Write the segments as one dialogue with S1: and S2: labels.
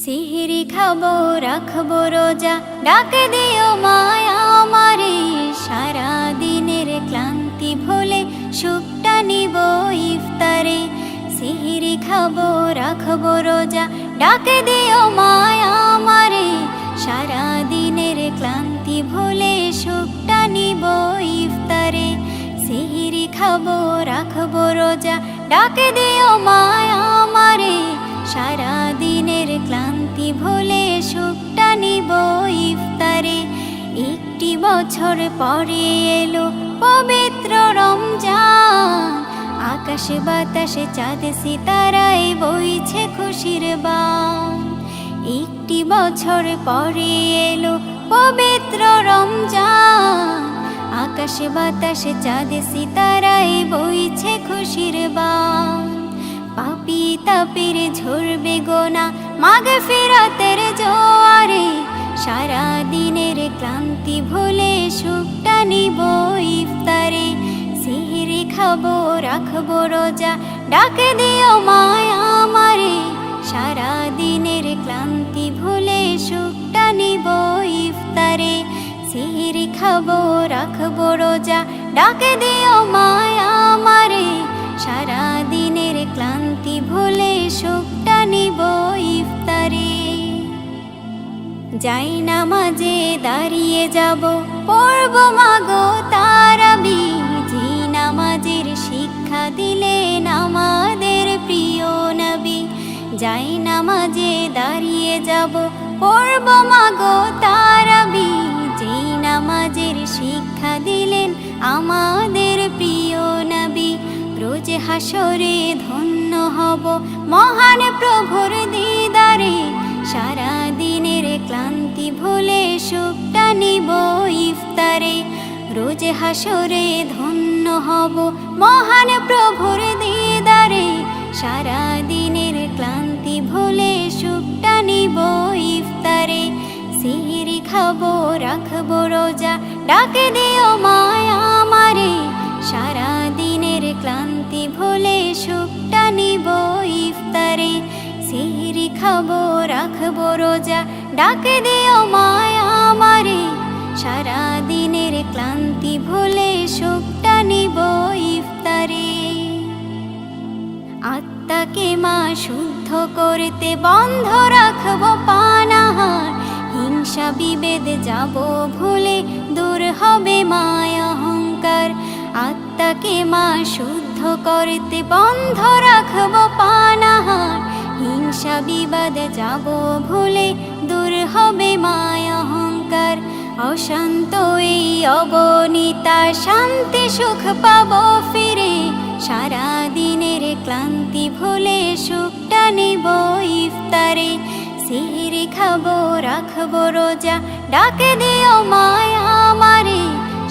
S1: সিহরি খাবো রাখবো রোজা, ডাকে দিও মায়া আমারে। সারা দিনের ক্লান্তি ভুলে সুখটা নিব ইফতারে। সিহরি খাবো রাখবো রোজা, ডাকে দিও মায়া আমারে। সারা দিনের ক্লান্তি ভুলে সুখটা নিব ইফতারে। সিহরি খাবো রাখবো রোজা, ডাকে দিও মায়া আমারে। সারা দিনের ক্লান্তি ভুলে সুখটা নিব ইফতারে। একটি বছর পরে এলো পবিত্র রমজান, আকাশে বাতাসে চাঁদ সিতারায় বইছে খুশির বান। একটি বছর পরে এলো পবিত্র রমজান, আকাশে বাতাসে চাঁদ সিতারায় বইছে খুশির বান। পাপী তাপের ঝরবে গোনা মাগফিরাতের জোয়ারে। সারা দিনের ক্লান্তি ভুলে সুখটা নিব ইফতারে। সিহরি খাবো রাখবো রোজা, ডাকে দিও মায়া আমারে। সারা দিনের ক্লান্তি ভুলে সুখটা নিব ইফতারে। সিহরি খাবো রাখবো রোজা, ডাকে দিও মায়া আমারে। সারা দিনের ক্লান্তি ভুলে সুখটা নিব ইফতারে। যাই নামাজে দাঁড়িয়ে যাব, পড়ব মাগো তারাবি। যে নামাজের শিক্ষা দিলেন আমাদের প্রিয় নবী। যাই নামাজে দাঁড়িয়ে যাব, পড়ব মাগো তারাবি। যে নামাজের শিক্ষা দিলেন আমাদের প্রিয় নবী। রোজ হাসরে ধন্য হব মহান প্রভুর দিদারে। সারা দিনের ক্লান্তি ভুলে সুখটা নিব ইফতারে। রোজ হাসরে ধন্য হব মহান প্রভুর দিদারে। সারা দিনের ক্লান্তি ভুলে সুখটা নিব ইফতারে। সিহরি খাবো রাখবো রোজা, ডাকে দিও মায়া আমারে। সারা দিনের ক্লান্তি ভুলে সুখটা নিব ইফতারে। সিহরি খাবো রাখবো রোজা, ডাকে দিও মায়া আমারে। সারা দিনের ক্লান্তি ভুলে সুখটা নিব ইফতারে। আত্মাকে মা শুদ্ধ করতে বন্ধ রাখবো পানাহার। হিংসা বিভেদ যাব ভুলে দূর হবে মায়া অহংকার। আত্মাকে মা শুদ্ধ করতে বন্ধ রাখবো পানাহার। হিংসা বিবাদ যাব ভুলে দূর হবে মায়া অহংকার। অশান্ত এই অগণিতা শান্তি সুখ পাবো ফিরে। সারা দিনের ক্লান্তি ভুলে সুখটা নিব ইফতারে। সিহরি খাবো রাখবো রোজা, ডাকে দিও মায়া আমারে।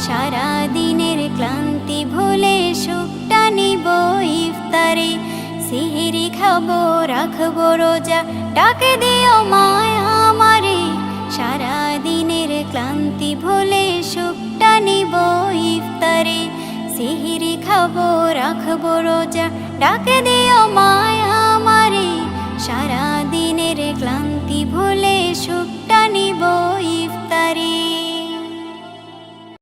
S1: সারা দিনের ক্লান্তি ভুলে সুখটা নিব ইফতারে। সিহরি খাবো রাখবো রোজা, ডাকে দিও মায়া আমারে। সারা দিনের ক্লান্তি ভুলে সুখটা নিব ইফতারে। সিহরি খাবো রাখবো রোজা, ডাকে দিও মায়া আমারে। সারা দিনের ক্লান্তি ভুলে সুখটা নিব ইফতারে।